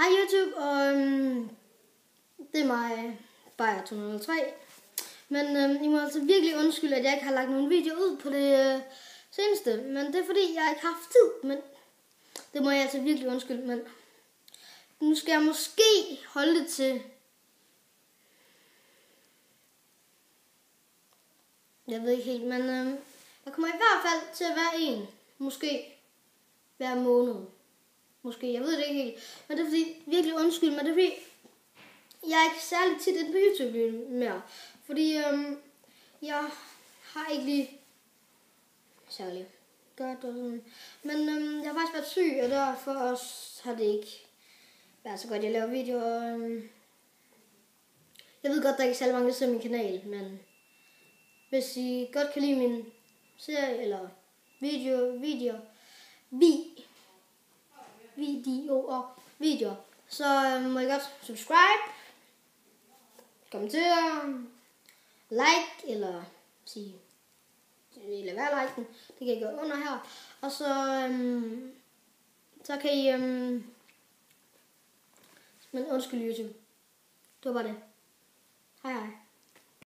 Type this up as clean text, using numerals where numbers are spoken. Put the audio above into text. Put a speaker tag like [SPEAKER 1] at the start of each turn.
[SPEAKER 1] Hej YouTube, og det er mig, Bayer 203. Men I må altså virkelig undskylde, at jeg ikke har lagt nogen video ud på det seneste. Men det er fordi, jeg ikke har haft tid. Men det må jeg altså virkelig undskylde. Men nu skal jeg måske holde det til... Jeg ved ikke helt, men der kommer i hvert fald til at være en. Måske hver måned. Måske, jeg ved det ikke helt. Men det er fordi, virkelig undskyld, men det er fordi, jeg er ikke særlig tit inde på YouTube mere. Fordi jeg har ikke lige særlig godt og sådan. Men jeg har faktisk været syg, og derfor også har det ikke været så godt, jeg laver videoer. Jeg ved godt, der er ikke særlig mange, der ser min kanal, men hvis I godt kan lide min serie eller videoer, så må I godt subscribe, kommentere, like eller sige, lad være like den, det kan I gøre under her, og så kan I, men undskyld YouTube, det var bare det, hej hej.